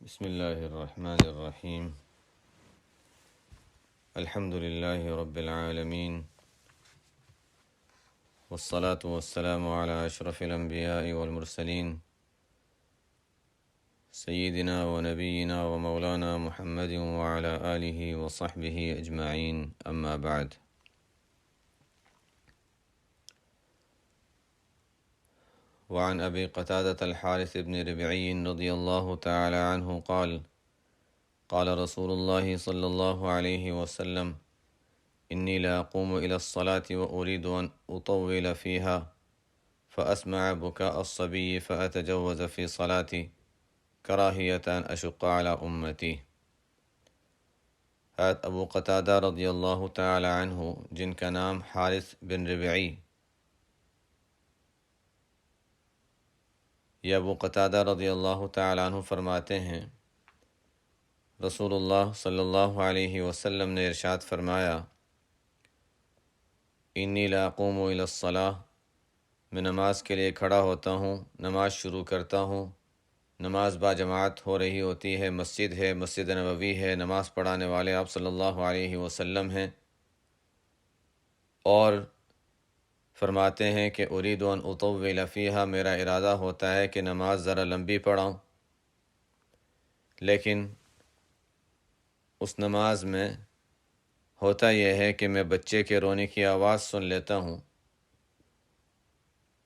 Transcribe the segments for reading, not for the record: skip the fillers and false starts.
بسم الله الرحمن الرحيم. الحمد لله رب العالمين، والصلاة والسلام على أشرف الأنبياء والمرسلين سيدنا ونبينا ومولانا محمد وعلى آله وصحبه أجمعين، أما بعد. وعن أبي قتادة الحارث بن ربعي رضي الله تعالى عنه قال: قال رسول الله صلى الله عليه وسلم: إني لا أقوم إلى الصلاة وأريد أن أطول فيها فأسمع بكاء الصبي فأتجوز في صلاتي كراهية أن أشق على أمتي۔ حضرت ابو قتادہ رضی اللہ تعالی عنہ، جن کا نام حارث بن ربعی یا ابو قتادہ رضی اللہ تعالی عنہ فرماتے ہیں، رسول اللہ صلی اللہ علیہ وسلم نے ارشاد فرمایا: انی لا اقوم الی الصلاۃ، میں نماز کے لیے کھڑا ہوتا ہوں، نماز شروع کرتا ہوں، نماز با جماعت ہو رہی ہوتی ہے، مسجد ہے، مسجد نبوی ہے، نماز پڑھانے والے آپ صلی اللہ علیہ وسلم ہیں، اور فرماتے ہیں کہ ارید ان اطول فیہا، میرا ارادہ ہوتا ہے کہ نماز ذرا لمبی پڑھاؤں، لیکن اس نماز میں ہوتا یہ ہے کہ میں بچے کے رونے کی آواز سن لیتا ہوں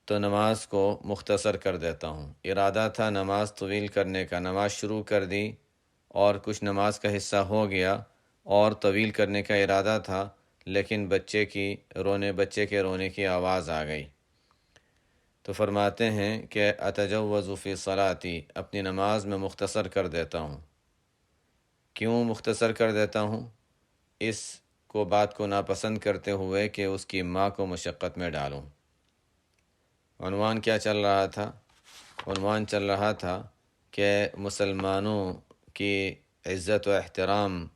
تو نماز کو مختصر کر دیتا ہوں۔ ارادہ تھا نماز طویل کرنے کا، نماز شروع کر دی اور کچھ نماز کا حصہ ہو گیا اور طویل کرنے کا ارادہ تھا، لیکن بچے کے رونے کی آواز آ گئی تو فرماتے ہیں کہ اتجوز فی صلاتی، اپنی نماز میں مختصر کر دیتا ہوں۔ کیوں مختصر کر دیتا ہوں؟ اس بات کو ناپسند کرتے ہوئے کہ اس کی ماں کو مشقت میں ڈالوں۔ عنوان کیا چل رہا تھا؟ عنوان چل رہا تھا کہ مسلمانوں کی عزت و احترام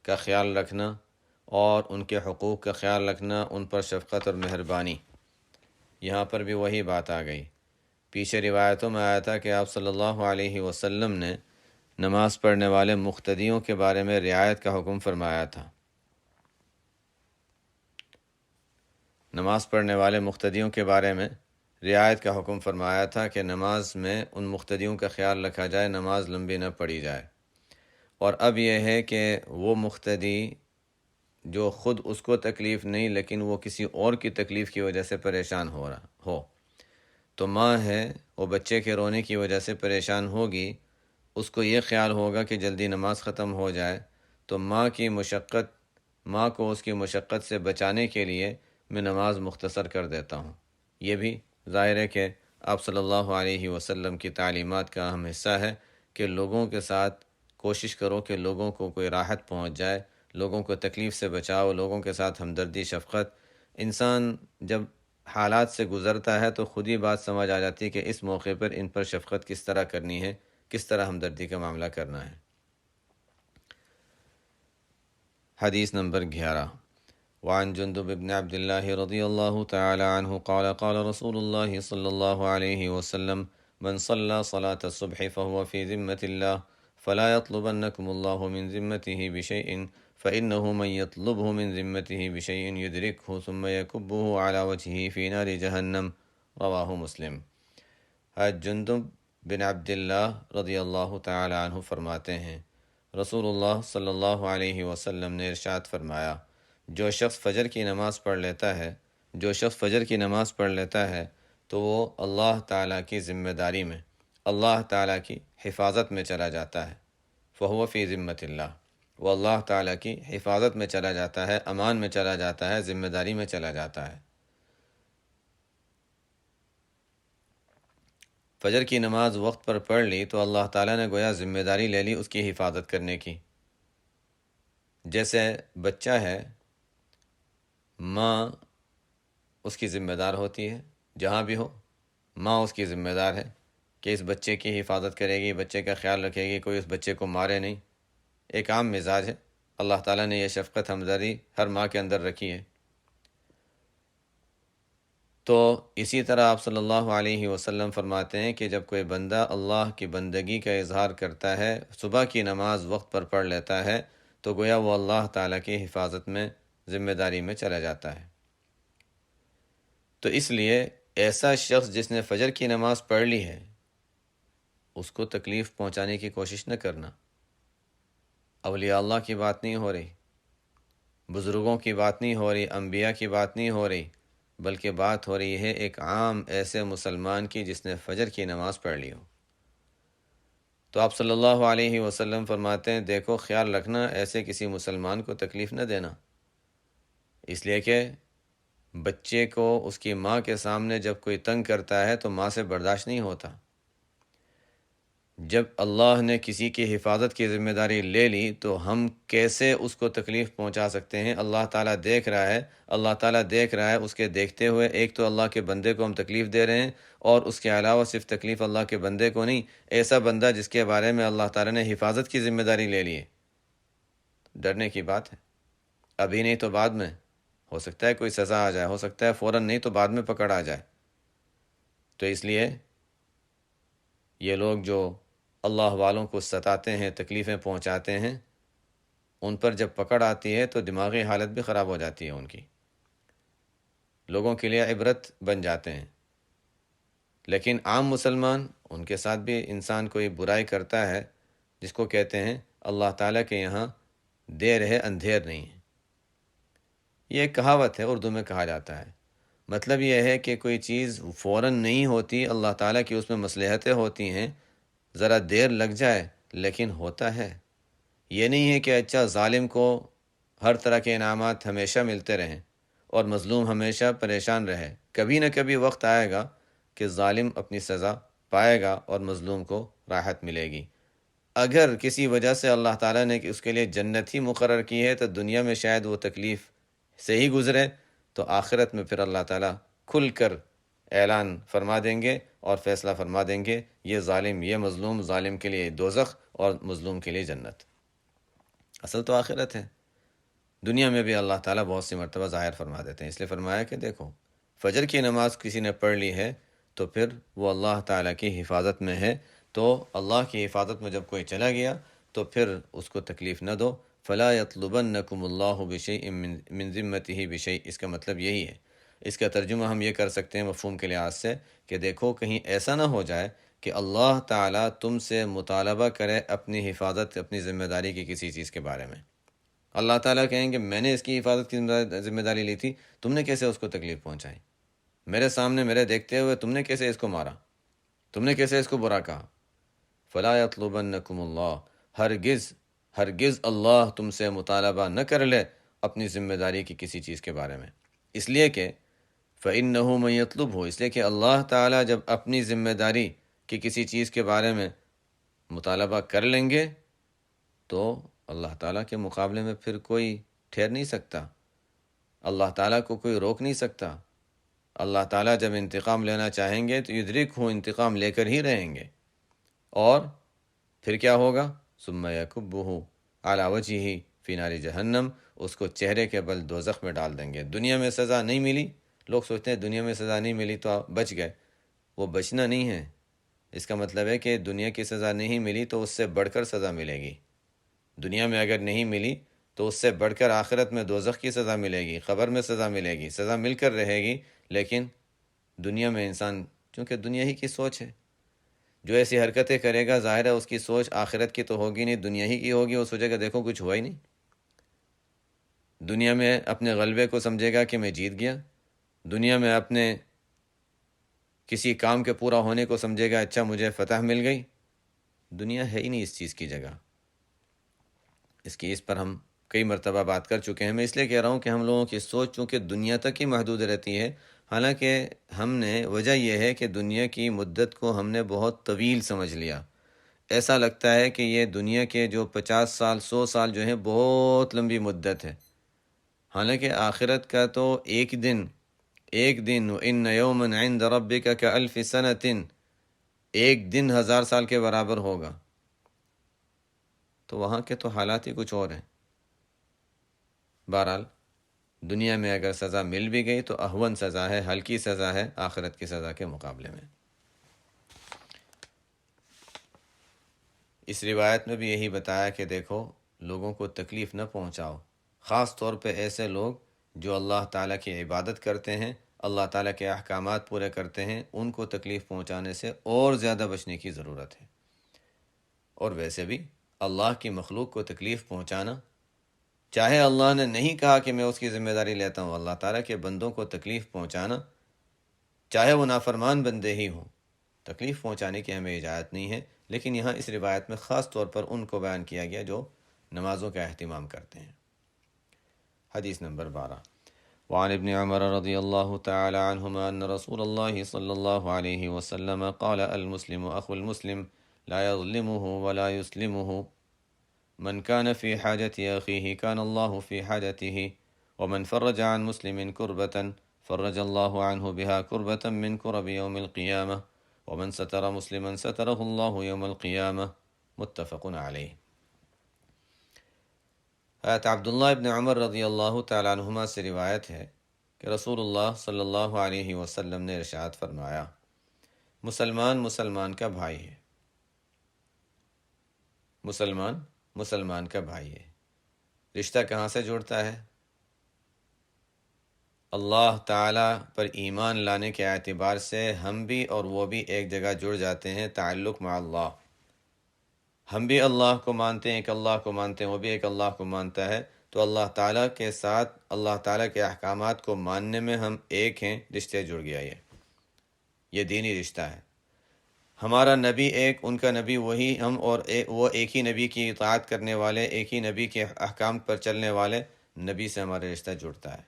کا خیال رکھنا اور ان کے حقوق کا خیال رکھنا، ان پر شفقت اور مہربانی۔ یہاں پر بھی وہی بات آ گئی۔ پیچھے روایتوں میں آیا تھا کہ آپ صلی اللہ علیہ وسلم نے نماز پڑھنے والے مقتدیوں کے بارے میں رعایت کا حکم فرمایا تھا۔ نماز پڑھنے والے مقتدیوں کے بارے میں رعایت کا حکم فرمایا تھا کہ نماز میں ان مقتدیوں کا خیال رکھا جائے، نماز لمبی نہ پڑھی جائے۔ اور اب یہ ہے کہ وہ مقتدی جو خود اس کو تکلیف نہیں لیکن وہ کسی اور کی تکلیف کی وجہ سے پریشان ہو تو ماں ہے، وہ بچے کے رونے کی وجہ سے پریشان ہوگی، اس کو یہ خیال ہوگا کہ جلدی نماز ختم ہو جائے، تو ماں کو اس کی مشقت سے بچانے کے لیے میں نماز مختصر کر دیتا ہوں۔ یہ بھی ظاہر ہے کہ آپ صلی اللہ علیہ وسلم کی تعلیمات کا اہم حصہ ہے کہ لوگوں کے ساتھ کوشش کرو کہ لوگوں کو کوئی راحت پہنچ جائے، لوگوں کو تکلیف سے بچاؤ، لوگوں کے ساتھ ہمدردی، شفقت۔ انسان جب حالات سے گزرتا ہے تو خود ہی بات سمجھ آ جاتی ہے کہ اس موقع پر ان پر شفقت کس طرح کرنی ہے، کس طرح ہمدردی کا معاملہ کرنا ہے۔ حدیث نمبر 11، وعن جندب بن عبد الله رضي الله تعالى عنه قال قال رسول الله صلى الله عليه وسلم: من صلى صلاة الصبح فهو في ذمة الله فلا يطلبنكم الله من ذمته بشيء فإنه من يطلبه من ذمته بشيء يدركه ثم يكبه على وجهه في نار جهنم، رواہ مسلم۔ حضرت جندب بن عبداللہ رضی اللہ تعالی عنہ فرماتے ہیں، رسول اللہ صلی اللہ علیہ وسلم نے ارشاد فرمایا: جو شخص فجر کی نماز پڑھ لیتا ہے تو وہ اللہ تعالیٰ کی ذمہ داری میں، اللہ تعالیٰ کی حفاظت میں چلا جاتا ہے۔ فہو فی ذمۃ اللہ، وہ اللہ تعالیٰ کی حفاظت میں چلا جاتا ہے، امان میں چلا جاتا ہے، ذمہ داری میں چلا جاتا ہے۔ فجر کی نماز وقت پر پڑھ لی تو اللہ تعالیٰ نے گویا ذمہ داری لے لی اس کی حفاظت کرنے کی۔ جیسے بچہ ہے، ماں اس کی ذمہ دار ہوتی ہے، جہاں بھی ہو ماں اس کی ذمہ دار ہے کہ اس بچے کی حفاظت کرے گی، بچے کا خیال رکھے گی، کوئی اس بچے کو مارے نہیں۔ ایک عام مزاج ہے، اللہ تعالیٰ نے یہ شفقت ہمدردی ہر ماں کے اندر رکھی ہے۔ تو اسی طرح آپ صلی اللہ علیہ وسلم فرماتے ہیں کہ جب کوئی بندہ اللہ کی بندگی کا اظہار کرتا ہے، صبح کی نماز وقت پر پڑھ لیتا ہے، تو گویا وہ اللہ تعالیٰ کی حفاظت میں، ذمہ داری میں چلا جاتا ہے۔ تو اس لیے ایسا شخص جس نے فجر کی نماز پڑھ لی ہے، اس کو تکلیف پہنچانے کی کوشش نہ کرنا۔ اولیاء اللہ کی بات نہیں ہو رہی، بزرگوں کی بات نہیں ہو رہی، انبیاء کی بات نہیں ہو رہی، بلکہ بات ہو رہی ہے ایک عام ایسے مسلمان کی جس نے فجر کی نماز پڑھ لی ہو۔ تو آپ صلی اللہ علیہ وسلم فرماتے ہیں دیکھو خیال رکھنا ایسے کسی مسلمان کو تکلیف نہ دینا، اس لیے کہ بچے کو اس کی ماں کے سامنے جب کوئی تنگ کرتا ہے تو ماں سے برداشت نہیں ہوتا۔ جب اللہ نے کسی کی حفاظت کی ذمہ داری لے لی تو ہم کیسے اس کو تکلیف پہنچا سکتے ہیں؟ اللہ تعالیٰ دیکھ رہا ہے، اللہ تعالیٰ دیکھ رہا ہے، اس کے دیکھتے ہوئے ایک تو اللہ کے بندے کو ہم تکلیف دے رہے ہیں، اور اس کے علاوہ صرف تکلیف اللہ کے بندے کو نہیں، ایسا بندہ جس کے بارے میں اللہ تعالیٰ نے حفاظت کی ذمہ داری لے لی ہے، ڈرنے کی بات ہے۔ ابھی نہیں تو بعد میں ہو سکتا ہے کوئی سزا آ جائے، ہو سکتا ہے فوراً نہیں تو بعد میں پکڑ آ جائے۔ تو اس لیے یہ لوگ جو اللہ والوں کو ستاتے ہیں، تکلیفیں پہنچاتے ہیں، ان پر جب پکڑ آتی ہے تو دماغی حالت بھی خراب ہو جاتی ہے ان کی، لوگوں کے لیے عبرت بن جاتے ہیں۔ لیکن عام مسلمان، ان کے ساتھ بھی انسان کوئی برائی کرتا ہے، جس کو کہتے ہیں اللہ تعالیٰ کے یہاں دیر ہے اندھیر نہیں ہے، یہ ایک کہاوت ہے، اردو میں کہا جاتا ہے۔ مطلب یہ ہے کہ کوئی چیز فوراً نہیں ہوتی، اللہ تعالیٰ کی اس میں مصلحتیں ہوتی ہیں، ذرا دیر لگ جائے لیکن ہوتا ہے۔ یہ نہیں ہے کہ اچھا ظالم کو ہر طرح کے انعامات ہمیشہ ملتے رہیں اور مظلوم ہمیشہ پریشان رہے، کبھی نہ کبھی وقت آئے گا کہ ظالم اپنی سزا پائے گا اور مظلوم کو راحت ملے گی۔ اگر کسی وجہ سے اللہ تعالیٰ نے اس کے لیے جنت ہی مقرر کی ہے تو دنیا میں شاید وہ تکلیف سے ہی گزرے، تو آخرت میں پھر اللہ تعالیٰ کھل کر اعلان فرما دیں گے اور فیصلہ فرما دیں گے، یہ ظالم، یہ مظلوم، ظالم کے لیے دوزخ اور مظلوم کے لیے جنت۔ اصل تو آخرت ہے، دنیا میں بھی اللہ تعالیٰ بہت سی مرتبہ ظاہر فرما دیتے ہیں۔ اس لیے فرمایا کہ دیکھو فجر کی نماز کسی نے پڑھ لی ہے تو پھر وہ اللہ تعالیٰ کی حفاظت میں ہے، تو اللہ کی حفاظت میں جب کوئی چلا گیا تو پھر اس کو تکلیف نہ دو۔ فلا یطلبنکم اللہ بشیء من ذمتہ بشیء، اس کا مطلب یہی ہے۔ اس کا ترجمہ ہم یہ کر سکتے ہیں مفہوم کے لحاظ سے کہ دیکھو کہیں ایسا نہ ہو جائے کہ اللہ تعالیٰ تم سے مطالبہ کرے اپنی حفاظت، اپنی ذمہ داری کی کسی چیز کے بارے میں۔ اللہ تعالیٰ کہیں کہ میں نے اس کی حفاظت کی ذمہ داری لی تھی، تم نے کیسے اس کو تکلیف پہنچائی؟ میرے سامنے میرے دیکھتے ہوئے تم نے کیسے اس کو مارا؟ تم نے کیسے اس کو برا کہا؟ فلا یطلبنکم اللہ، ہرگز ہرگز اللہ تم سے مطالبہ نہ کر لے اپنی ذمہ داری کی کسی چیز کے بارے میں، اس لیے کہ فإنہ من یطلبہ، اس لیے کہ اللہ تعالیٰ جب اپنی ذمہ داری کی کسی چیز کے بارے میں مطالبہ کر لیں گے تو اللہ تعالیٰ کے مقابلے میں پھر کوئی ٹھہر نہیں سکتا، اللہ تعالیٰ کو کوئی روک نہیں سکتا۔ اللہ تعالیٰ جب انتقام لینا چاہیں گے تو یدرک ہوں، انتقام لے کر ہی رہیں گے۔ اور پھر کیا ہوگا؟ ثم یکبہ علی وجہہ فی نار جہنم، اس کو چہرے کے بل دوزخ میں ڈال دیں گے۔ دنیا میں سزا نہیں ملی، لوگ سوچتے ہیں دنیا میں سزا نہیں ملی تو آپ بچ گئے، وہ بچنا نہیں ہے۔ اس کا مطلب ہے کہ دنیا کی سزا نہیں ملی تو اس سے بڑھ کر سزا ملے گی۔ دنیا میں اگر نہیں ملی تو اس سے بڑھ کر آخرت میں دوزخ کی سزا ملے گی، قبر میں سزا ملے گی، سزا مل کر رہے گی۔ لیکن دنیا میں انسان، چونکہ دنیا ہی کی سوچ ہے، جو ایسی حرکتیں کرے گا ظاہر ہے اس کی سوچ آخرت کی تو ہوگی نہیں، دنیا ہی کی ہوگی۔ وہ سوچے گا دیکھو کچھ ہوا ہی نہیں، دنیا میں اپنے غلبے کو سمجھے گا کہ میں جیت گیا، دنیا میں اپنے کسی کام کے پورا ہونے کو سمجھے گا اچھا مجھے فتح مل گئی۔ دنیا ہے ہی نہیں اس چیز کی جگہ، اس پر ہم کئی مرتبہ بات کر چکے ہیں۔ میں اس لیے کہہ رہا ہوں کہ ہم لوگوں کی سوچ چونکہ دنیا تک ہی محدود رہتی ہے، حالانکہ ہم نے، وجہ یہ ہے کہ دنیا کی مدت کو ہم نے بہت طویل سمجھ لیا۔ ایسا لگتا ہے کہ یہ دنیا کے جو 50 سال 100 سال جو ہیں بہت لمبی مدت ہے، حالانکہ آخرت کا تو ایک دن وَإِنَّ يَوْمًا عِنْدَ رَبِّكَ كَأَلْفِ سَنَةٍ، ایک دن 1000 سال کے برابر ہوگا۔ تو وہاں کے تو حالات ہی کچھ اور ہیں۔ بہرحال دنیا میں اگر سزا مل بھی گئی تو اہون سزا ہے، ہلکی سزا ہے آخرت کی سزا کے مقابلے میں۔ اس روایت میں بھی یہی بتایا کہ دیکھو لوگوں کو تکلیف نہ پہنچاؤ، خاص طور پہ ایسے لوگ جو اللہ تعالیٰ کی عبادت کرتے ہیں، اللہ تعالیٰ کے احکامات پورے کرتے ہیں، ان کو تکلیف پہنچانے سے اور زیادہ بچنے کی ضرورت ہے۔ اور ویسے بھی اللہ کی مخلوق کو تکلیف پہنچانا، چاہے اللہ نے نہیں کہا کہ میں اس کی ذمہ داری لیتا ہوں، اللہ تعالیٰ کے بندوں کو تکلیف پہنچانا، چاہے وہ نافرمان بندے ہی ہوں، تکلیف پہنچانے کی ہمیں اجازت نہیں ہے۔ لیکن یہاں اس روایت میں خاص طور پر ان کو بیان کیا گیا جو نمازوں کا اہتمام کرتے ہیں۔ حدیث نمبر 12، وعن ابن عمر رضی اللہ تعالی عنہما ان رسول اللہ صلی اللہ علیہ وسلم قال المسلم اخو المسلم لا يظلمه ولا يسلمه من كان في حاجة أخيه كان الله في حاجته ومن فرج عن مسلم كربة فرج الله عنه بها كربة من كرب يوم القيامة ومن ستر مسلما ستره الله يوم القيامة متفق علیہ۔ حضرت عبداللہ ابن عمر رضی اللہ تعالیٰ عنہما سے روایت ہے کہ رسول اللہ صلی اللہ علیہ وسلم نے ارشاد فرمایا، مسلمان مسلمان کا بھائی ہے، مسلمان مسلمان کا بھائی ہے۔ رشتہ کہاں سے جڑتا ہے؟ اللہ تعالیٰ پر ایمان لانے کے اعتبار سے ہم بھی اور وہ بھی ایک جگہ جڑ جاتے ہیں، تعلق مع اللہ۔ ہم بھی اللہ کو مانتے ہیں، ایک اللہ کو مانتے ہیں، وہ بھی ایک اللہ کو مانتا ہے، تو اللہ تعالیٰ کے ساتھ اللہ تعالیٰ کے احکامات کو ماننے میں ہم ایک ہیں، رشتے جڑ گیا۔ یہ دینی رشتہ ہے۔ ہمارا نبی ایک، ان کا نبی وہی، ہم اور وہ ایک ہی نبی کی اطاعت کرنے والے، ایک ہی نبی کے احکام پر چلنے والے، نبی سے ہمارا رشتہ جڑتا ہے۔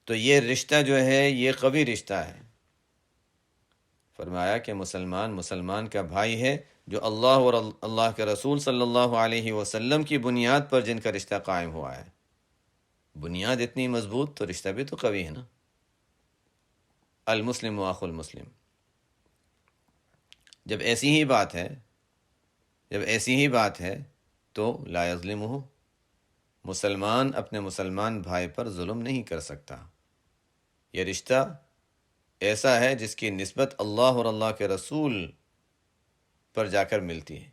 تو یہ رشتہ جو ہے یہ قوی رشتہ ہے۔ فرمایا کہ مسلمان مسلمان کا بھائی ہے، جو اللہ اور اللہ کے رسول صلی اللہ علیہ وسلم کی بنیاد پر جن کا رشتہ قائم ہوا ہے۔ بنیاد اتنی مضبوط تو رشتہ بھی تو قوی ہے نا۔ المسلم اخو المسلم۔ جب ایسی ہی بات ہے تو لا یظلمہ، مسلمان اپنے مسلمان بھائی پر ظلم نہیں کر سکتا۔ یہ رشتہ ایسا ہے جس کی نسبت اللہ اور اللہ کے رسول پر جا کر ملتی ہے۔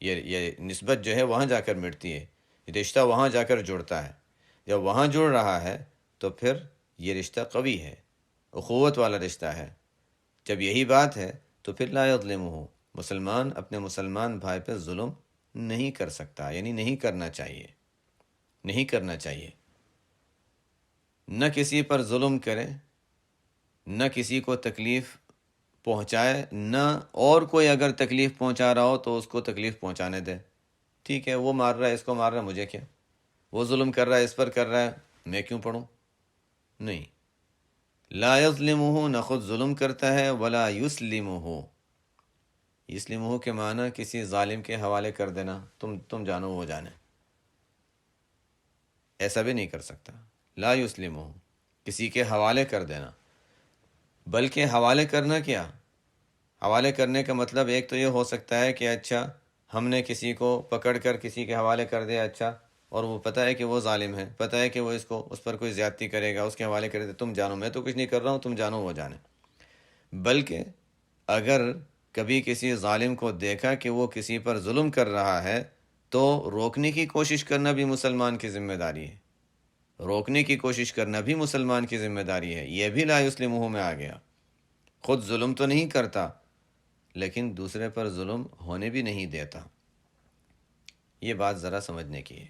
یہ نسبت جو ہے وہاں جا کر ملتی ہے، رشتہ وہاں جا کر جڑتا ہے۔ جب وہاں جڑ رہا ہے تو پھر یہ رشتہ قوی ہے، اخوت والا رشتہ ہے۔ جب یہی بات ہے تو پھر لا یظلمہ، مسلمان اپنے مسلمان بھائی پہ ظلم نہیں کر سکتا، یعنی نہیں کرنا چاہیے۔ نہ کسی پر ظلم کرے، نہ کسی کو تکلیف پہنچائے، نہ اور کوئی اگر تکلیف پہنچا رہا ہو تو اس کو تکلیف پہنچانے دے۔ ٹھیک ہے، وہ مار رہا ہے، اس کو مار رہا ہے، مجھے کیا؟ وہ ظلم کر رہا ہے، اس پر کر رہا ہے، میں کیوں پڑھوں؟ نہیں، لا یظلمہ، نہ خود ظلم کرتا ہے، ولا یسلمہ۔ یسلمہ کے معنی کسی ظالم کے حوالے کر دینا، تم جانو وہ جانے، ایسا بھی نہیں کر سکتا۔ لا یسلمہ، کسی کے حوالے کر دینا۔ بلکہ حوالے کرنا کیا؟ حوالے کرنے کا مطلب ایک تو یہ ہو سکتا ہے کہ اچھا ہم نے کسی کو پکڑ کر کسی کے حوالے کر دیا، اچھا، اور وہ پتہ ہے کہ وہ ظالم ہے، پتہ ہے کہ وہ اس پر کوئی زیادتی کرے گا، اس کے حوالے کر دے، تم جانو، میں تو کچھ نہیں کر رہا ہوں، تم جانو وہ جانے۔ بلکہ اگر کبھی کسی ظالم کو دیکھا کہ وہ کسی پر ظلم کر رہا ہے تو روکنے کی کوشش کرنا بھی مسلمان کی ذمہ داری ہے، روکنے کی کوشش کرنا بھی مسلمان کی ذمہ داری ہے۔ یہ بھی لا یسلمہ میں آ گیا۔ خود ظلم تو نہیں کرتا لیکن دوسرے پر ظلم ہونے بھی نہیں دیتا۔ یہ بات ذرا سمجھنے کی ہے۔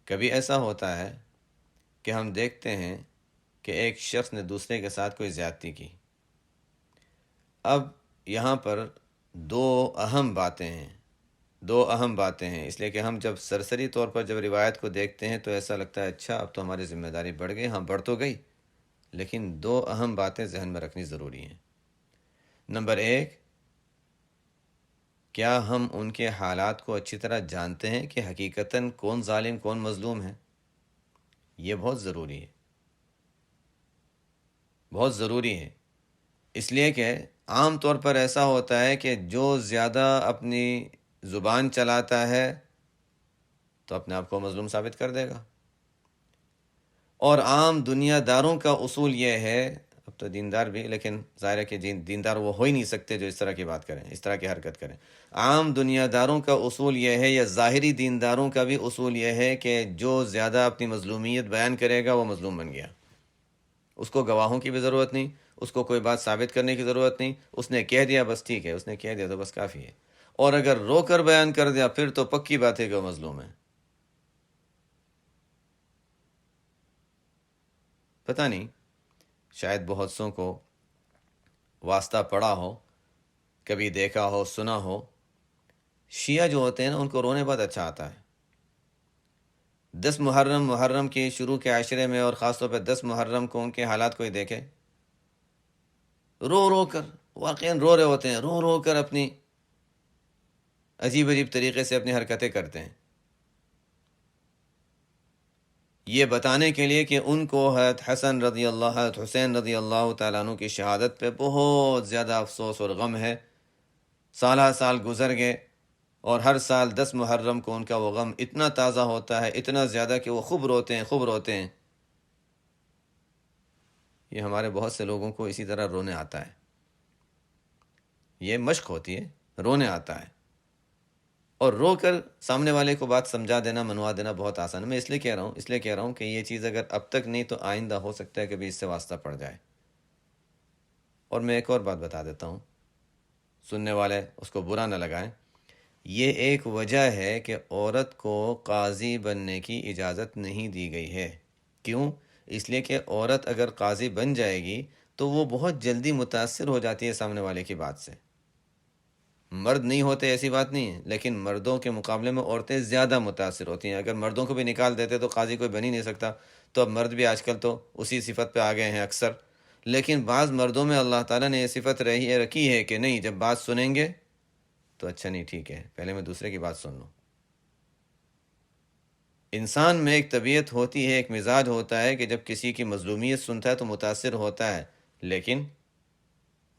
کبھی ایسا ہوتا ہے کہ ہم دیکھتے ہیں کہ ایک شخص نے دوسرے کے ساتھ کوئی زیادتی کی۔ اب یہاں پر دو اہم باتیں ہیں، اس لیے کہ ہم جب سرسری طور پر جب روایت کو دیکھتے ہیں تو ایسا لگتا ہے اچھا اب تو ہماری ذمہ داری بڑھ گئی، ہاں بڑھ تو گئی، لیکن دو اہم باتیں ذہن میں رکھنی ضروری ہیں۔ نمبر ایک، کیا ہم ان کے حالات کو اچھی طرح جانتے ہیں کہ حقیقتاً کون ظالم کون مظلوم ہے؟ یہ بہت ضروری ہے، اس لیے کہ عام طور پر ایسا ہوتا ہے کہ جو زیادہ اپنی زبان چلاتا ہے تو اپنے آپ کو مظلوم ثابت کر دے گا۔ اور عام دنیا داروں کا اصول یہ ہے، اب تو دیندار بھی، لیکن ظاہر ہے کہ دیندار وہ ہو ہی نہیں سکتے جو اس طرح کی بات کریں، اس طرح کی حرکت کریں۔ عام دنیا داروں کا اصول یہ ہے، یا ظاہری دینداروں کا بھی اصول یہ ہے کہ جو زیادہ اپنی مظلومیت بیان کرے گا وہ مظلوم بن گیا۔ اس کو گواہوں کی بھی ضرورت نہیں، اس کو کوئی بات ثابت کرنے کی ضرورت نہیں، اس نے کہہ دیا بس ٹھیک ہے، اس نے کہہ دیا تو بس کافی ہے۔ اور اگر رو کر بیان کر دیا پھر تو پکی بات ہے کہ وہ مظلوم ہے۔ پتہ نہیں، شاید بہت سوں کو واسطہ پڑا ہو، کبھی دیکھا ہو، سنا ہو، شیعہ جو ہوتے ہیں نا ان کو رونے بہت اچھا آتا ہے۔ 10 محرم کی شروع کے عشرے میں، اور خاص طور پہ 10 محرم کو ان کے حالات کوئی دیکھے، رو رو کر، واقعاً رو رہے ہوتے ہیں، رو رو کر اپنی عجیب عجیب طریقے سے اپنی حرکتیں کرتے ہیں، یہ بتانے کے لیے کہ ان کو حضرت حسین رضی اللہ تعالیٰ عنہ کی شہادت پہ بہت زیادہ افسوس اور غم ہے۔ سالہ سال گزر گئے اور ہر سال 10 محرم کو ان کا وہ غم اتنا تازہ ہوتا ہے، اتنا زیادہ کہ وہ خوب روتے ہیں۔ یہ ہمارے بہت سے لوگوں کو اسی طرح رونے آتا ہے، یہ مشق ہوتی ہے، رونے آتا ہے، اور رو کر سامنے والے کو بات سمجھا دینا، منوا دینا بہت آسان ہے۔ میں اس لیے کہہ رہا ہوں کہ یہ چیز اگر اب تک نہیں تو آئندہ ہو سکتا ہے کبھی اس سے واسطہ پڑ جائے۔ اور میں ایک اور بات بتا دیتا ہوں، سننے والے اس کو برا نہ لگائیں، یہ ایک وجہ ہے کہ عورت کو قاضی بننے کی اجازت نہیں دی گئی ہے۔ کیوں؟ اس لیے کہ عورت اگر قاضی بن جائے گی تو وہ بہت جلدی متاثر ہو جاتی ہے سامنے والے کی بات سے۔ مرد نہیں ہوتے ایسی بات نہیں ہے، لیکن مردوں کے مقابلے میں عورتیں زیادہ متاثر ہوتی ہیں۔ اگر مردوں کو بھی نکال دیتے تو قاضی کوئی بن ہی نہیں سکتا، تو اب مرد بھی آج کل تو اسی صفت پہ آ گئے ہیں اکثر۔ لیکن بعض مردوں میں اللہ تعالیٰ نے یہ صفت رکھی ہے کہ نہیں، جب بات سنیں گے تو اچھا نہیں، ٹھیک ہے، پہلے میں دوسرے کی بات سن لوں۔ انسان میں ایک طبیعت ہوتی ہے، ایک مزاج ہوتا ہے کہ جب کسی کی مظلومیت سنتا ہے تو متاثر ہوتا ہے، لیکن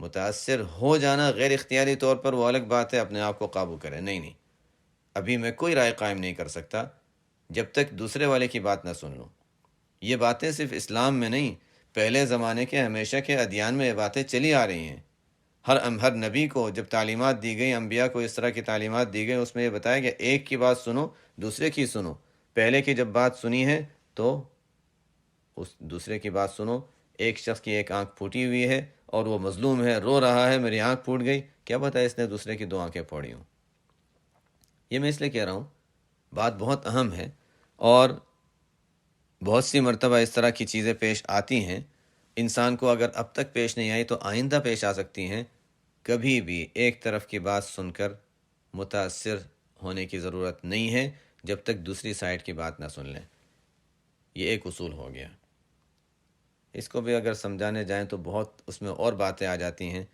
متاثر ہو جانا غیر اختیاری طور پر وہ الگ بات ہے، اپنے آپ کو قابو کرے۔ نہیں، ابھی میں کوئی رائے قائم نہیں کر سکتا جب تک دوسرے والے کی بات نہ سن لوں۔ یہ باتیں صرف اسلام میں نہیں، پہلے زمانے کے ہمیشہ کے ادیان میں یہ باتیں چلی آ رہی ہیں۔ ہر نبی کو جب تعلیمات دی گئی، انبیاء کو اس طرح کی تعلیمات دی گئی، اس میں یہ بتایا کہ ایک کی بات سنو، دوسرے کی سنو۔ پہلے کی جب بات سنی ہے تو اس دوسرے کی بات سنو۔ ایک شخص کی ایک آنکھ پھوٹی ہوئی ہے اور وہ مظلوم ہے، رو رہا ہے، میری آنکھ پھوٹ گئی، کیا پتہ اس نے دوسرے کی 2 آنکھیں پھوڑی ہوں۔ یہ میں اس لیے کہہ رہا ہوں، بات بہت اہم ہے، اور بہت سی مرتبہ اس طرح کی چیزیں پیش آتی ہیں، انسان کو اگر اب تک پیش نہیں آئی تو آئندہ پیش آ سکتی ہیں۔ کبھی بھی ایک طرف کی بات سن کر متاثر ہونے کی ضرورت نہیں ہے جب تک دوسری سائڈ کی بات نہ سن لیں۔ یہ ایک اصول ہو گیا، اس کو بھی اگر سمجھانے جائیں تو بہت اس میں اور باتیں آ جاتی ہیں۔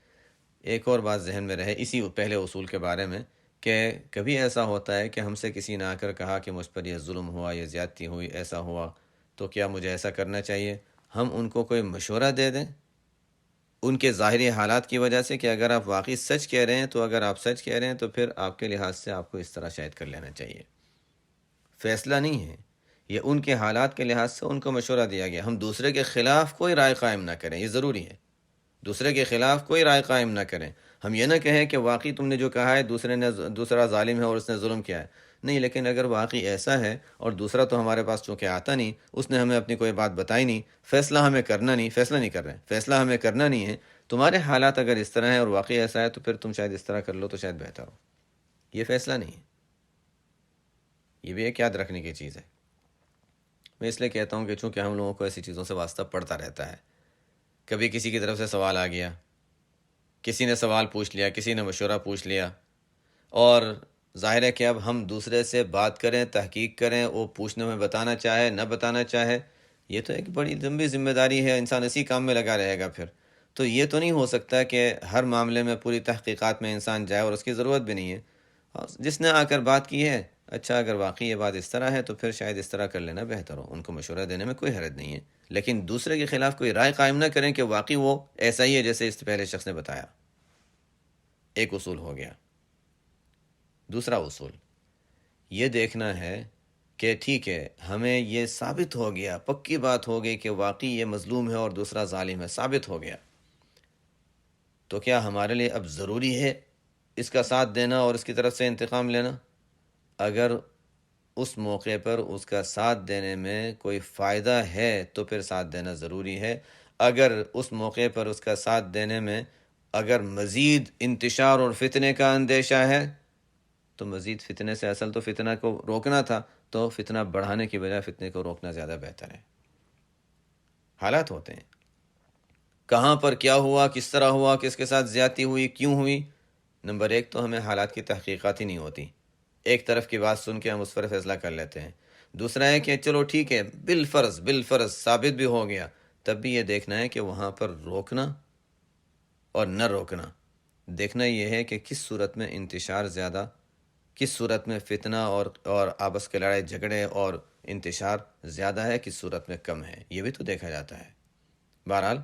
ایک اور بات ذہن میں رہے اسی پہلے اصول کے بارے میں، کہ کبھی ایسا ہوتا ہے کہ ہم سے کسی نے آ کر کہا کہ مجھ پر یہ ظلم ہوا، یہ زیادتی ہوئی، ایسا ہوا، تو کیا مجھے ایسا کرنا چاہیے؟ ہم ان کو کوئی مشورہ دے دیں ان کے ظاہری حالات کی وجہ سے، کہ اگر آپ واقعی سچ کہہ رہے ہیں تو اگر آپ سچ کہہ رہے ہیں تو پھر آپ کے لحاظ سے آپ کو اس طرح شاید کر لینا چاہیے۔ فیصلہ نہیں ہے یہ، ان کے حالات کے لحاظ سے ان کو مشورہ دیا گیا۔ ہم دوسرے کے خلاف کوئی رائے قائم نہ کریں، یہ ضروری ہے، دوسرے کے خلاف کوئی رائے قائم نہ کریں۔ ہم یہ نہ کہیں کہ واقعی تم نے جو کہا ہے دوسرا ظالم ہے اور اس نے ظلم کیا ہے، نہیں، لیکن اگر واقعی ایسا ہے اور دوسرا تو ہمارے پاس چونکہ آتا نہیں، اس نے ہمیں اپنی کوئی بات بتائی نہیں، فیصلہ ہمیں کرنا نہیں، فیصلہ نہیں کر رہے ہیں، فیصلہ ہمیں کرنا نہیں ہے، تمہارے حالات اگر اس طرح ہیں اور واقعی ایسا ہے تو پھر تم شاید اس طرح کر لو تو شاید بہتر ہو، یہ فیصلہ نہیں ہے۔ یہ بھی ایک یاد رکھنے کی چیز ہے۔ میں اس لیے کہتا ہوں کہ چونکہ ہم لوگوں کو ایسی چیزوں سے واسطہ پڑتا رہتا ہے، کبھی کسی کی طرف سے سوال آ گیا، کسی نے سوال پوچھ لیا، کسی نے مشورہ پوچھ لیا، اور ظاہر ہے کہ اب ہم دوسرے سے بات کریں، تحقیق کریں، وہ پوچھنے میں بتانا چاہے نہ بتانا چاہے، یہ تو ایک بڑی لمبی ذمہ داری ہے، انسان اسی کام میں لگا رہے گا پھر تو یہ تو نہیں ہو سکتا کہ ہر معاملے میں پوری تحقیقات میں انسان جائے، اور اس کی ضرورت بھی نہیں ہے۔ جس نے آ کر بات کی ہے، اچھا اگر واقعی یہ بات اس طرح ہے تو پھر شاید اس طرح کر لینا بہتر ہو، ان کو مشورہ دینے میں کوئی حرج نہیں ہے، لیکن دوسرے کے خلاف کوئی رائے قائم نہ کریں کہ واقعی وہ ایسا ہی ہے جیسے اس پہلے شخص نے بتایا۔ ایک اصول ہو گیا۔ دوسرا اصول یہ دیکھنا ہے کہ ٹھیک ہے ہمیں یہ ثابت ہو گیا، پکی بات ہو گئی کہ واقعی یہ مظلوم ہے اور دوسرا ظالم ہے، ثابت ہو گیا، تو کیا ہمارے لیے اب ضروری ہے اس کا ساتھ دینا اور اس کی طرف سے انتقام لینا؟ اگر اس موقع پر اس کا ساتھ دینے میں کوئی فائدہ ہے تو پھر ساتھ دینا ضروری ہے. اگر اس موقع پر اس کا ساتھ دینے میں اگر مزید انتشار اور فتنے کا اندیشہ ہے تو مزید فتنے سے، اصل تو فتنہ کو روکنا تھا، تو فتنہ بڑھانے کی بجائے فتنے کو روکنا زیادہ بہتر ہے. حالات ہوتے ہیں، کہاں پر کیا ہوا، کس طرح ہوا، کس کے ساتھ زیادتی ہوئی، کیوں ہوئی. نمبر ایک تو ہمیں حالات کی تحقیقات ہی نہیں ہوتی، ایک طرف کی بات سن کے ہم اس پر فیصلہ کر لیتے ہیں. دوسرا ہے کہ چلو ٹھیک ہے بالفرض ثابت بھی ہو گیا، تب بھی یہ دیکھنا ہے کہ وہاں پر روکنا اور نہ روکنا. دیکھنا یہ ہے کہ کس صورت میں انتشار زیادہ، کس صورت میں فتنہ اور آپس کے لڑائی جھگڑے اور انتشار زیادہ ہے، کس صورت میں کم ہے، یہ بھی تو دیکھا جاتا ہے. بہرحال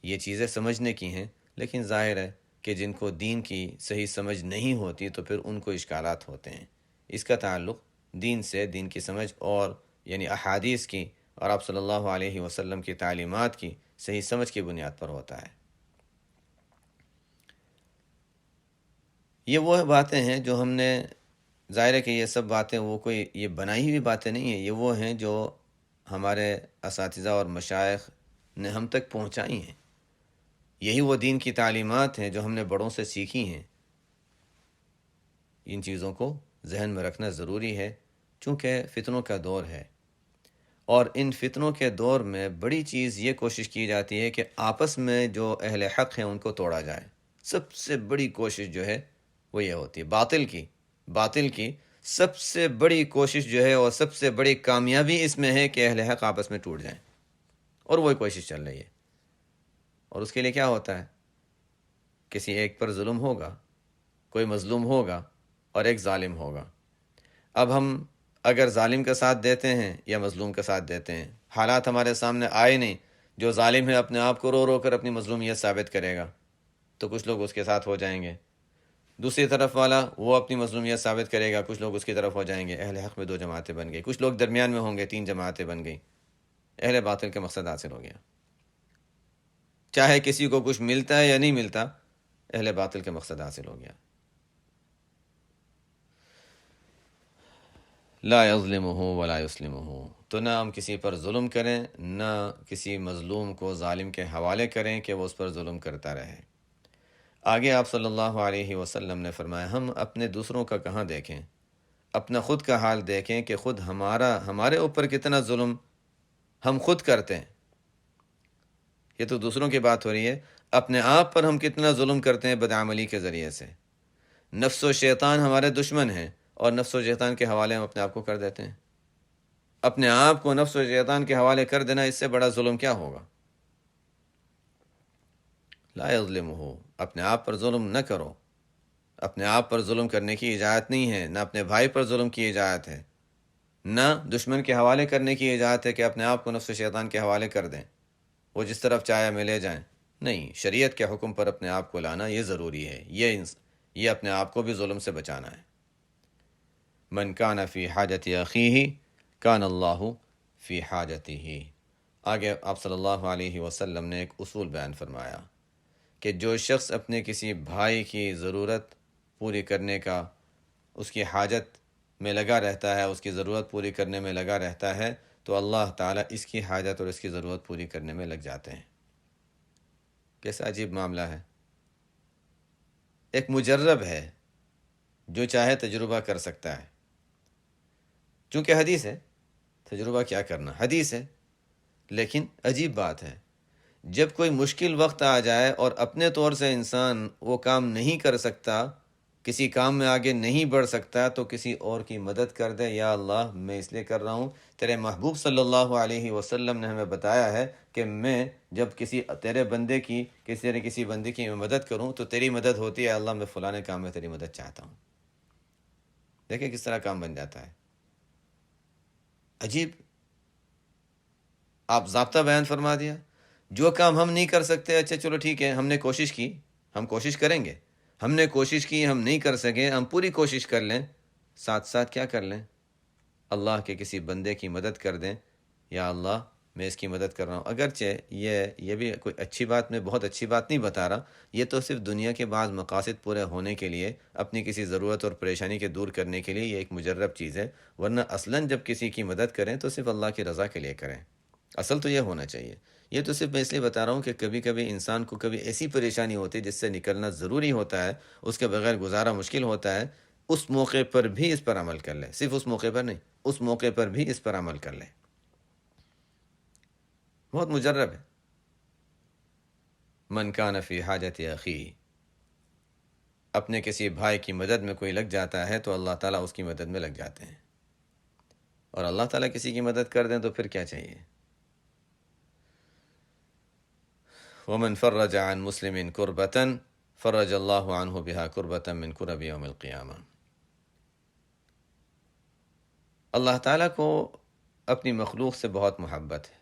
یہ چیزیں سمجھنے کی ہیں، لیکن ظاہر ہے کہ جن کو دین کی صحیح سمجھ نہیں ہوتی تو پھر ان کو اشکالات ہوتے ہیں. اس کا تعلق دین سے، دین کی سمجھ اور یعنی احادیث کی اور آپ صلی اللہ علیہ وسلم کی تعلیمات کی صحیح سمجھ کی بنیاد پر ہوتا ہے. یہ وہ باتیں ہیں جو ہم نے، ظاہر ہے کہ یہ سب باتیں وہ کوئی یہ بنائی ہوئی باتیں نہیں ہیں، یہ وہ ہیں جو ہمارے اساتذہ اور مشائخ نے ہم تک پہنچائی ہیں. یہی وہ دین کی تعلیمات ہیں جو ہم نے بڑوں سے سیکھی ہیں. ان چیزوں کو ذہن میں رکھنا ضروری ہے، چونکہ فتنوں کا دور ہے، اور ان فتنوں کے دور میں بڑی چیز یہ کوشش کی جاتی ہے کہ آپس میں جو اہل حق ہیں ان کو توڑا جائے. سب سے بڑی کوشش جو ہے وہ یہ ہوتی ہے باطل کی سب سے بڑی کوشش جو ہے اور سب سے بڑی کامیابی اس میں ہے کہ اہل حق آپس میں ٹوٹ جائیں، اور وہی کوشش چل رہی ہے. اور اس کے لیے کیا ہوتا ہے؟ کسی ایک پر ظلم ہوگا، کوئی مظلوم ہوگا اور ایک ظالم ہوگا. اب ہم اگر ظالم کا ساتھ دیتے ہیں یا مظلوم کا ساتھ دیتے ہیں، حالات ہمارے سامنے آئے نہیں. جو ظالم ہے اپنے آپ کو رو رو کر اپنی مظلومیت ثابت کرے گا تو کچھ لوگ اس کے ساتھ ہو جائیں گے. دوسری طرف والا وہ اپنی مظلومیت ثابت کرے گا، کچھ لوگ اس کی طرف ہو جائیں گے. اہل حق میں 2 جماعتیں بن گئی، کچھ لوگ درمیان میں ہوں گے، 3 جماعتیں بن گئی. اہل باطل کا مقصد حاصل ہو گیا. چاہے کسی کو کچھ ملتا ہے یا نہیں ملتا، اہل باطل کا مقصد حاصل ہو گیا. لا یظلمہ ولا یسلمہ، تو نہ ہم کسی پر ظلم کریں، نہ کسی مظلوم کو ظالم کے حوالے کریں کہ وہ اس پر ظلم کرتا رہے. آگے آپ صلی اللہ علیہ وسلم نے فرمایا ہم اپنے دوسروں کا کہاں دیکھیں، اپنا خود کا حال دیکھیں کہ خود ہمارے اوپر کتنا ظلم ہم خود کرتے ہیں. یہ تو دوسروں کی بات ہو رہی ہے، اپنے آپ پر ہم کتنا ظلم کرتے ہیں بدعملی کے ذریعے سے. نفس و شیطان ہمارے دشمن ہیں اور نفس و شیطان کے حوالے ہم اپنے آپ کو کر دیتے ہیں. اپنے آپ کو نفس و شیطان کے حوالے کر دینا، اس سے بڑا ظلم کیا ہوگا؟ لا یظلمہ، اپنے آپ پر ظلم نہ کرو. اپنے آپ پر ظلم کرنے کی اجازت نہیں ہے، نہ اپنے بھائی پر ظلم کی اجازت ہے، نہ دشمن کے حوالے کرنے کی اجازت ہے کہ اپنے آپ کو نفس و شیطان کے حوالے کر دیں، وہ جس طرف چاہے میں لے جائیں. نہیں، شریعت کے حکم پر اپنے آپ کو لانا یہ ضروری ہے. یہ اپنے آپ کو بھی ظلم سے بچانا ہے. من کان فی حاجت اخیہ کان اللہ فی حاجتہ. آگے آپ صلی اللہ علیہ وسلم نے ایک اصول بیان فرمایا کہ جو شخص اپنے کسی بھائی کی ضرورت پوری کرنے کا، اس کی حاجت میں لگا رہتا ہے، اس کی ضرورت پوری کرنے میں لگا رہتا ہے، تو اللہ تعالیٰ اس کی حاجت اور اس کی ضرورت پوری کرنے میں لگ جاتے ہیں. کیسا عجیب معاملہ ہے. ایک مجرب ہے، جو چاہے تجربہ کر سکتا ہے، چونکہ حدیث ہے، تجربہ کیا کرنا، حدیث ہے. لیکن عجیب بات ہے، جب کوئی مشکل وقت آ جائے اور اپنے طور سے انسان وہ کام نہیں کر سکتا، کسی کام میں آگے نہیں بڑھ سکتا، تو کسی اور کی مدد کر دے. یا اللہ میں اس لیے کر رہا ہوں، تیرے محبوب صلی اللہ علیہ وسلم نے ہمیں بتایا ہے کہ میں جب تیرے بندے کی کسی بندے کی میں مدد کروں تو تیری مدد ہوتی ہے. اللہ میں فلاں کام میں تیری مدد چاہتا ہوں. دیکھیں کس طرح کام بن جاتا ہے. عجیب. آپ ضابطہ بیان فرما دیا، جو کام ہم نہیں کر سکتے، اچھا چلو ٹھیک ہے، ہم نے کوشش کی، ہم کوشش کریں گے. ہم نے کوشش کی، ہم نہیں کر سکے، ہم پوری کوشش کر لیں. ساتھ ساتھ کیا کر لیں؟ اللہ کے کسی بندے کی مدد کر دیں، یا اللہ میں اس کی مدد کر رہا ہوں، اگرچہ یہ بھی کوئی اچھی بات، میں بہت اچھی بات نہیں بتا رہا، یہ تو صرف دنیا کے بعض مقاصد پورے ہونے کے لیے، اپنی کسی ضرورت اور پریشانی کے دور کرنے کے لیے یہ ایک مجرب چیز ہے، ورنہ اصلاً جب کسی کی مدد کریں تو صرف اللہ کی رضا کے لیے کریں، اصل تو یہ ہونا چاہیے۔ یہ تو صرف میں اس لیے بتا رہا ہوں کہ کبھی کبھی انسان کو کبھی ایسی پریشانی ہوتی ہے جس سے نکلنا ضروری ہوتا ہے، اس کے بغیر گزارا مشکل ہوتا ہے، اس موقع پر بھی اس پر عمل کر لے، صرف اس موقع پر نہیں، اس موقع پر بھی اس پر عمل کر لے، بہت مجرب ہے۔ من کان فی حاجت اخیہ، اپنے کسی بھائی کی مدد میں کوئی لگ جاتا ہے تو اللہ تعالیٰ اس کی مدد میں لگ جاتے ہیں، اور اللہ تعالیٰ کسی کی مدد کر دیں تو پھر کیا چاہیے۔ ومن فرج عن مسلم کربة فرج اللہ عنہ بها کربة من کرب یوم القیامہ۔ اللہ تعالیٰ کو اپنی مخلوق سے بہت محبت ہے،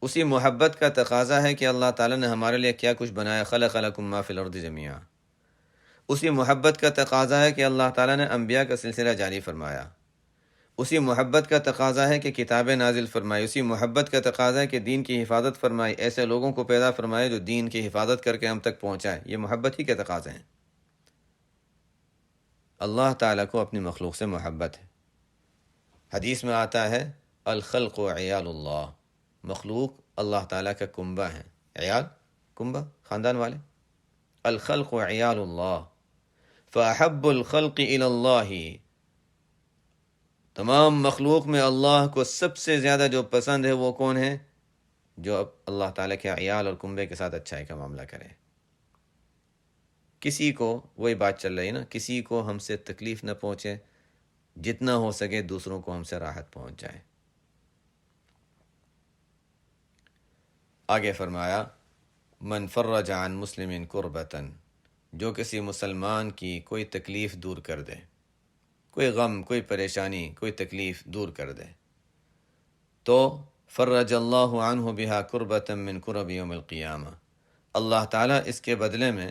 اسی محبت کا تقاضا ہے کہ اللہ تعالیٰ نے ہمارے لیے کیا کچھ بنایا، خلق لکم ما فی الارض جمیعا۔ اسی محبت کا تقاضا ہے کہ اللہ تعالیٰ نے انبیاء کا سلسلہ جاری فرمایا، اسی محبت کا تقاضا ہے کہ کتابیں نازل فرمائی، اسی محبت کا تقاضا ہے کہ دین کی حفاظت فرمائی، ایسے لوگوں کو پیدا فرمائے جو دین کی حفاظت کر کے ہم تک پہنچائے، یہ محبت ہی کے تقاضے ہیں۔ اللہ تعالیٰ کو اپنی مخلوق سے محبت ہے۔ حدیث میں آتا ہے الخلق عیال اللہ، مخلوق اللہ تعالیٰ کا کنبہ ہیں، عیال کنبہ خاندان والے، الخلق عیال اللہ، فاحب الخلق الی اللہ، تمام مخلوق میں اللہ کو سب سے زیادہ جو پسند ہے وہ کون ہے؟ جو اللہ تعالیٰ کے عیال اور کنبے کے ساتھ اچھائی کا معاملہ کرے۔ کسی کو، وہی بات چل رہی نا، کسی کو ہم سے تکلیف نہ پہنچے، جتنا ہو سکے دوسروں کو ہم سے راحت پہنچ جائے۔ آگے فرمایا من فرج عن مسلم کربتن، جو کسی مسلمان کی کوئی تکلیف دور کر دے، کوئی غم، کوئی پریشانی، کوئی تکلیف دور کر دے، تو فرج اللہ عنہ بہا کربۃ من کرب یوم القیامہ، اللہ تعالیٰ اس کے بدلے میں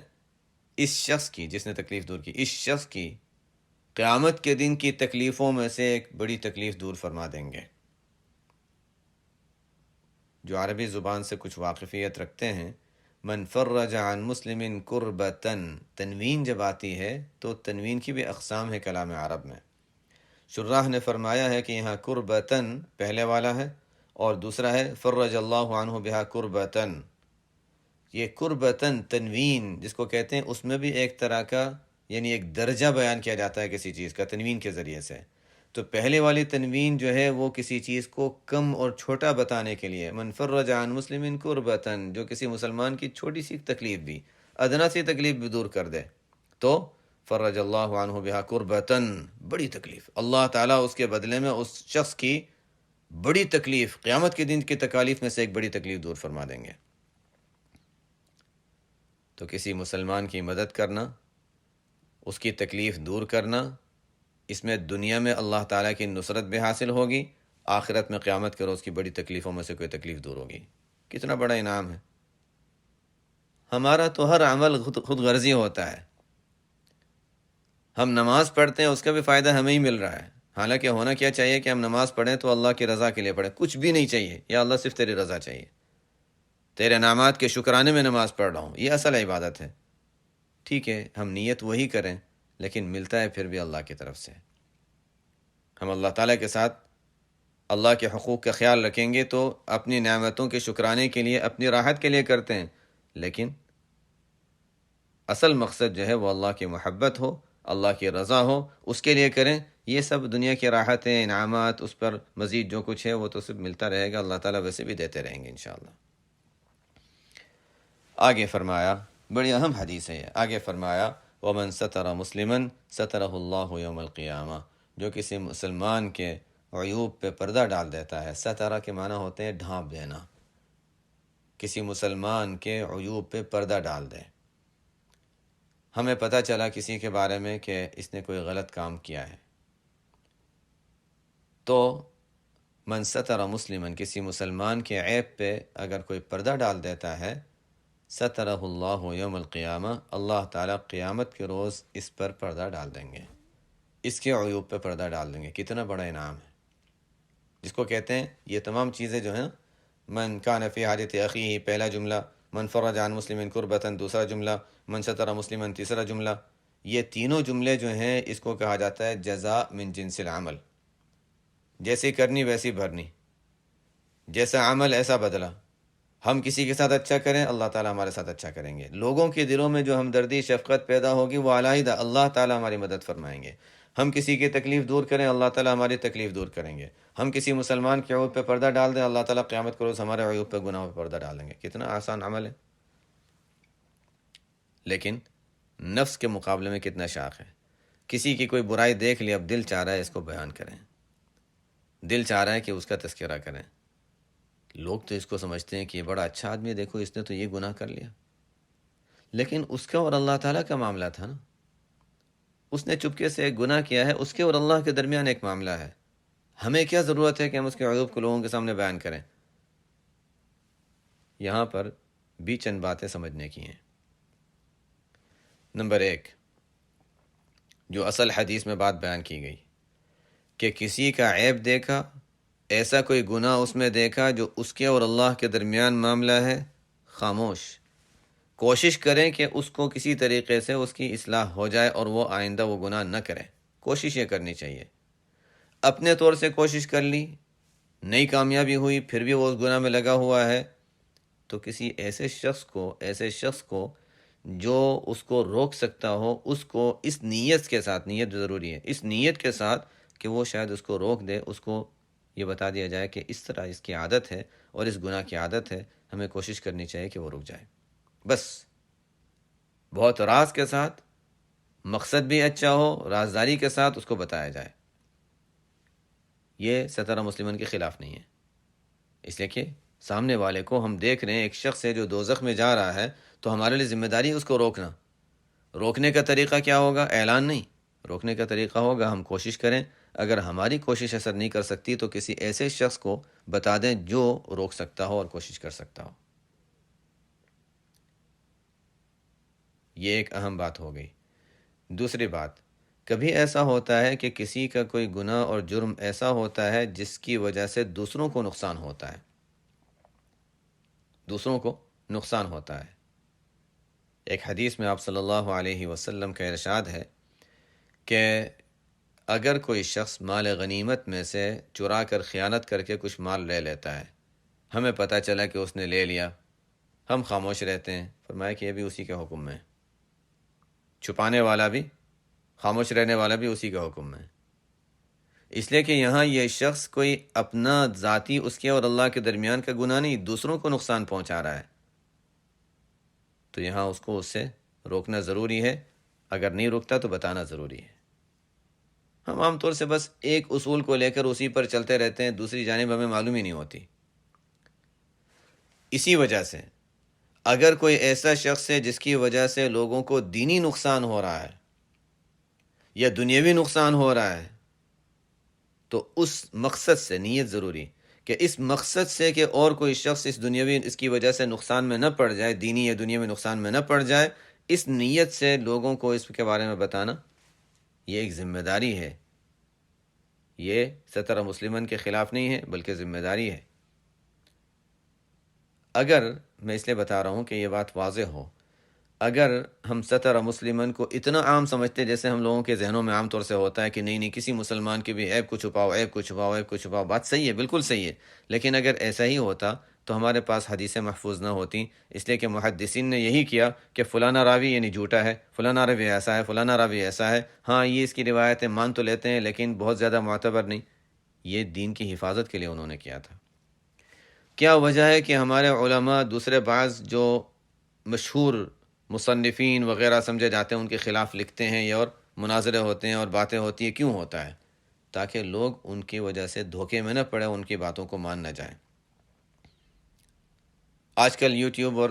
اس شخص کی، جس نے تکلیف دور کی، اس شخص کی قیامت کے دن کی تکلیفوں میں سے ایک بڑی تکلیف دور فرما دیں گے۔ جو عربی زبان سے کچھ واقفیت رکھتے ہیں، من فرج عن مسلم کربتن، تنوین جب آتی ہے تو تنوین کی بھی اقسام ہے کلام عرب میں۔ شراح نے فرمایا ہے کہ یہاں کربتن پہلے والا ہے اور دوسرا ہے فرج اللہ عنہ بہا کربتن۔ یہ کربتن تنوین جس کو کہتے ہیں، اس میں بھی ایک طرح کا یعنی ایک درجہ بیان کیا جاتا ہے کسی چیز کا تنوین کے ذریعے سے۔ تو پہلے والی تنوین جو ہے وہ کسی چیز کو کم اور چھوٹا بتانے کے لیے، من فرج عن مسلم کربتن، جو کسی مسلمان کی چھوٹی سی تکلیف بھی، ادنا سی تکلیف بھی دور کر دے، تو فرج اللہ عنہ بہا کربتن، بڑی تکلیف، اللہ تعالیٰ اس کے بدلے میں اس شخص کی بڑی تکلیف، قیامت کے دن کی تکالیف میں سے ایک بڑی تکلیف دور فرما دیں گے۔ تو کسی مسلمان کی مدد کرنا، اس کی تکلیف دور کرنا، اس میں دنیا میں اللہ تعالیٰ کی نصرت بھی حاصل ہوگی، آخرت میں قیامت کے روز کی بڑی تکلیفوں میں سے کوئی تکلیف دور ہوگی۔ کتنا بڑا انعام ہے۔ ہمارا تو ہر عمل خود غرضی ہوتا ہے، ہم نماز پڑھتے ہیں اس کا بھی فائدہ ہمیں ہی مل رہا ہے، حالانکہ ہونا کیا چاہیے کہ ہم نماز پڑھیں تو اللہ کی رضا کے لیے پڑھیں، کچھ بھی نہیں چاہیے، یا اللہ صرف تیری رضا چاہیے، تیرے انعامات کے شکرانے میں نماز پڑھ رہا ہوں، یہ اصل عبادت ہے۔ ٹھیک ہے، ہم نیت وہی کریں، لیکن ملتا ہے پھر بھی اللہ کی طرف سے۔ ہم اللہ تعالیٰ کے ساتھ اللہ کے حقوق کا خیال رکھیں گے تو اپنی نعمتوں کے شکرانے کے لیے، اپنی راحت کے لیے کرتے ہیں، لیکن اصل مقصد جو ہے وہ اللہ کی محبت ہو، اللہ کی رضا ہو، اس کے لیے کریں۔ یہ سب دنیا کی راحتیں، انعامات، اس پر مزید جو کچھ ہے وہ تو سب ملتا رہے گا، اللہ تعالیٰ ویسے بھی دیتے رہیں گے انشاءاللہ۔ آگے فرمایا، بڑی اہم حدیث ہے یہ، آگے فرمایا وَمَن سَتَرَ مُسْلِمًا سَتَرَهُ اللَّهُ يَوْمَ الْقِيَامَةِ، جو کسی مسلمان کے عیوب پہ پردہ ڈال دیتا ہے، سترہ کے معنی ہوتے ہیں ڈھانپ دینا، کسی مسلمان کے عیوب پہ پردہ ڈال دے۔ ہمیں پتہ چلا کسی کے بارے میں کہ اس نے کوئی غلط کام کیا ہے، تو من ستر مسلمن، کسی مسلمان کے عیب پہ اگر کوئی پردہ ڈال دیتا ہے، سترہ اللہ یوم القیامہ، اللہ تعالیٰ قیامت کے روز اس پر پردہ ڈال دیں گے، اس کے عیوب پہ پردہ ڈال دیں گے. کتنا بڑا انعام ہے، جس کو کہتے ہیں یہ تمام چیزیں جو ہیں، من کان فی حاجت اخیہ پہلا جملہ، من فرج عن مسلم کربتن دوسرا جملہ، من ستر مسلمن تیسرا جملہ. یہ تینوں جملے جو ہیں اس کو کہا جاتا ہے جزاء من جنس العمل. جیسی کرنی ویسی بھرنی، جیسا عمل ایسا بدلہ. ہم کسی کے ساتھ اچھا کریں، اللہ تعالیٰ ہمارے ساتھ اچھا کریں گے. لوگوں کے دلوں میں جو ہمدردی شفقت پیدا ہوگی وہ علیحدہ اللہ تعالیٰ ہماری مدد فرمائیں گے. ہم کسی کی تکلیف دور کریں، اللہ تعالیٰ ہماری تکلیف دور کریں گے. ہم کسی مسلمان کے عیوب پہ پردہ ڈال دیں، اللہ تعالیٰ قیامت کے روز ہمارے عیوب پہ گناہوں پہ پردہ ڈال دیں گے. کتنا آسان عمل ہے، لیکن نفس کے مقابلے میں کتنا شاق ہے. کسی کی کوئی برائی دیکھ لی، اب دل چاہ رہا ہے اس کو بیان کریں، دل چاہ رہا ہے کہ اس کا تذکرہ کریں. لوگ تو اس کو سمجھتے ہیں کہ یہ بڑا اچھا آدمی ہے، دیکھو اس نے تو یہ گناہ کر لیا. لیکن اس کا اور اللہ تعالیٰ کا معاملہ تھا نا. اس نے چپکے سے ایک گناہ کیا ہے، اس کے اور اللہ کے درمیان ایک معاملہ ہے. ہمیں کیا ضرورت ہے کہ ہم اس کے عیوب کو لوگوں کے سامنے بیان کریں. یہاں پر بھی چند باتیں سمجھنے کی ہیں. نمبر 1، جو اصل حدیث میں بات بیان کی گئی کہ کسی کا عیب دیکھا، ایسا کوئی گناہ اس میں دیکھا جو اس کے اور اللہ کے درمیان معاملہ ہے، خاموش. کوشش کریں کہ اس کو کسی طریقے سے اس کی اصلاح ہو جائے اور وہ آئندہ وہ گناہ نہ کرے. کوشش یہ کرنی چاہیے. اپنے طور سے کوشش کر لی، نہیں کامیابی ہوئی، پھر بھی وہ اس گناہ میں لگا ہوا ہے، تو کسی ایسے شخص کو جو اس کو روک سکتا ہو، اس کو اس نیت کے ساتھ، نیت ضروری ہے، اس نیت کے ساتھ کہ وہ شاید اس کو روک دے، اس کو یہ بتا دیا جائے کہ اس طرح اس کی عادت ہے اور اس گناہ کی عادت ہے، ہمیں کوشش کرنی چاہیے کہ وہ رک جائے. بس بہت راز کے ساتھ، مقصد بھی اچھا ہو، رازداری کے ساتھ اس کو بتایا جائے. یہ سترہ مسلمن کے خلاف نہیں ہے. اس لیے کہ سامنے والے کو ہم دیکھ رہے ہیں ایک شخص ہے جو دوزخ میں جا رہا ہے، تو ہمارے لیے ذمہ داری ہے اس کو روکنا. روکنے کا طریقہ کیا ہوگا؟ اعلان نہیں. روکنے کا طریقہ ہوگا ہم کوشش کریں. اگر ہماری کوشش اثر نہیں کر سکتی تو کسی ایسے شخص کو بتا دیں جو روک سکتا ہو اور کوشش کر سکتا ہو. یہ ایک اہم بات ہو گئی. دوسری بات، کبھی ایسا ہوتا ہے کہ کسی کا کوئی گناہ اور جرم ایسا ہوتا ہے جس کی وجہ سے دوسروں کو نقصان ہوتا ہے. دوسروں کو نقصان ہوتا ہے. ایک حدیث میں آپ صلی اللہ علیہ وسلم کا ارشاد ہے کہ اگر کوئی شخص مال غنیمت میں سے چرا کر خیانت کر کے کچھ مال لے لیتا ہے، ہمیں پتہ چلا کہ اس نے لے لیا، ہم خاموش رہتے ہیں، فرمایا کہ یہ بھی اسی کے حکم میں. چھپانے والا بھی، خاموش رہنے والا بھی اسی کے حکم میں. اس لیے کہ یہاں یہ شخص کوئی اپنا ذاتی اس کے اور اللہ کے درمیان کا گناہ نہیں، دوسروں کو نقصان پہنچا رہا ہے، تو یہاں اس کو اس سے روکنا ضروری ہے. اگر نہیں روکتا تو بتانا ضروری ہے. ہم عام طور سے بس ایک اصول کو لے کر اسی پر چلتے رہتے ہیں، دوسری جانب ہمیں معلوم ہی نہیں ہوتی. اسی وجہ سے اگر کوئی ایسا شخص ہے جس کی وجہ سے لوگوں کو دینی نقصان ہو رہا ہے یا دنیاوی نقصان ہو رہا ہے، تو اس مقصد سے نیت ضروری کہ اس مقصد سے کہ اور کوئی شخص اس دنیاوی اس کی وجہ سے نقصان میں نہ پڑ جائے، دینی یا دنیاوی نقصان میں نہ پڑ جائے، اس نیت سے لوگوں کو اس کے بارے میں بتانا یہ ایک ذمہ داری ہے. یہ سترہ مسلمن کے خلاف نہیں ہے بلکہ ذمہ داری ہے. اگر میں اس لیے بتا رہا ہوں کہ یہ بات واضح ہو، اگر ہم سترہ مسلمن کو اتنا عام سمجھتے جیسے ہم لوگوں کے ذہنوں میں عام طور سے ہوتا ہے کہ نہیں کسی مسلمان کی بھی عیب کو چھپاؤ، عیب کو چھپاؤ، عیب کو چھپاؤ، بات صحیح ہے، بالکل صحیح ہے. لیکن اگر ایسا ہی ہوتا تو ہمارے پاس حدیثیں محفوظ نہ ہوتی. اس لیے کہ محدثین نے یہی کیا کہ فلانا راوی یعنی جھوٹا ہے، فلانا راوی ایسا ہے، فلانا راوی ایسا ہے. ہاں یہ اس کی روایتیں مان تو لیتے ہیں لیکن بہت زیادہ معتبر نہیں. یہ دین کی حفاظت کے لیے انہوں نے کیا تھا. کیا وجہ ہے کہ ہمارے علماء دوسرے بعض جو مشہور مصنفین وغیرہ سمجھے جاتے ہیں ان کے خلاف لکھتے ہیں اور مناظرے ہوتے ہیں اور باتیں ہوتی ہیں؟ کیوں ہوتا ہے؟ تاکہ لوگ ان کی وجہ سے دھوکے میں نہ پڑے، ان کی باتوں کو مان نہ جائیں. آج کل یوٹیوب اور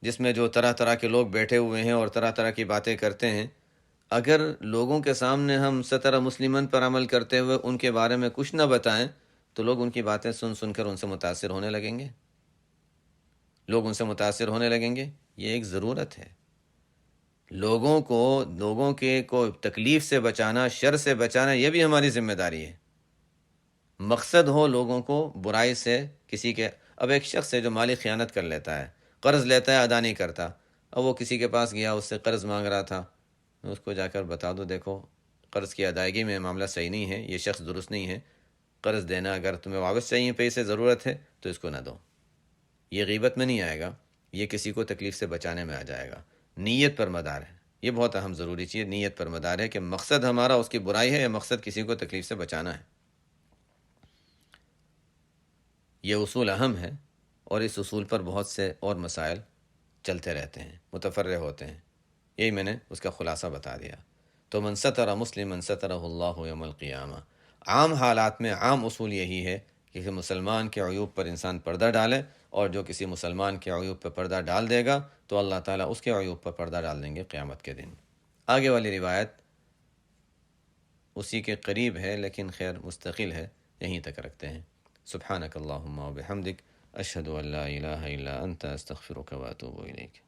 جس میں جو طرح طرح کے لوگ بیٹھے ہوئے ہیں اور طرح طرح کی باتیں کرتے ہیں، اگر لوگوں کے سامنے ہم سترہ مسلمن پر عمل کرتے ہوئے ان کے بارے میں کچھ نہ بتائیں تو لوگ ان کی باتیں سن کر ان سے متاثر ہونے لگیں گے. لوگ ان سے متاثر ہونے لگیں گے. یہ ایک ضرورت ہے. لوگوں کے کو تکلیف سے بچانا، شر سے بچانا، یہ بھی ہماری ذمہ داری ہے۔ مقصد ہو لوگوں کو برائی سے، کسی کے، اب ایک شخص ہے جو مالی خیانت کر لیتا ہے، قرض لیتا ہے ادا نہیں کرتا، اب وہ کسی کے پاس گیا، اس سے قرض مانگ رہا تھا، اس کو جا کر بتا دو دیکھو قرض کی ادائیگی میں معاملہ صحیح نہیں ہے، یہ شخص درست نہیں ہے، قرض دینا، اگر تمہیں واپس چاہیے پیسے، ضرورت ہے تو اس کو نہ دو۔ یہ غیبت میں نہیں آئے گا، یہ کسی کو تکلیف سے بچانے میں آ جائے گا۔ نیت پر مدار ہے، یہ بہت اہم ضروری چیز، نیت پر مدار ہے کہ مقصد ہمارا اس کی برائی ہے یا مقصد کسی کو تکلیف سے بچانا ہے۔ یہ اصول اہم ہے، اور اس اصول پر بہت سے اور مسائل چلتے رہتے ہیں، متفرع ہوتے ہیں۔ یہی میں نے اس کا خلاصہ بتا دیا۔ تو من ستر مسلما سترہ اللہ یوم القیامہ، عام حالات میں عام اصول یہی ہے کہ کسی مسلمان کے عیوب پر انسان پردہ ڈالے، اور جو کسی مسلمان کے عیوب پر پردہ ڈال دے گا تو اللہ تعالیٰ اس کے عیوب پر پردہ ڈال دیں گے قیامت کے دن۔ آگے والی روایت اسی کے قریب ہے لیکن خیر مستقل ہے، یہیں تک رکھتے ہیں۔ سبحانک اللہم و بحمدک، اشہد ان لا الہ الا انت، استغفرک و اتوب الیک۔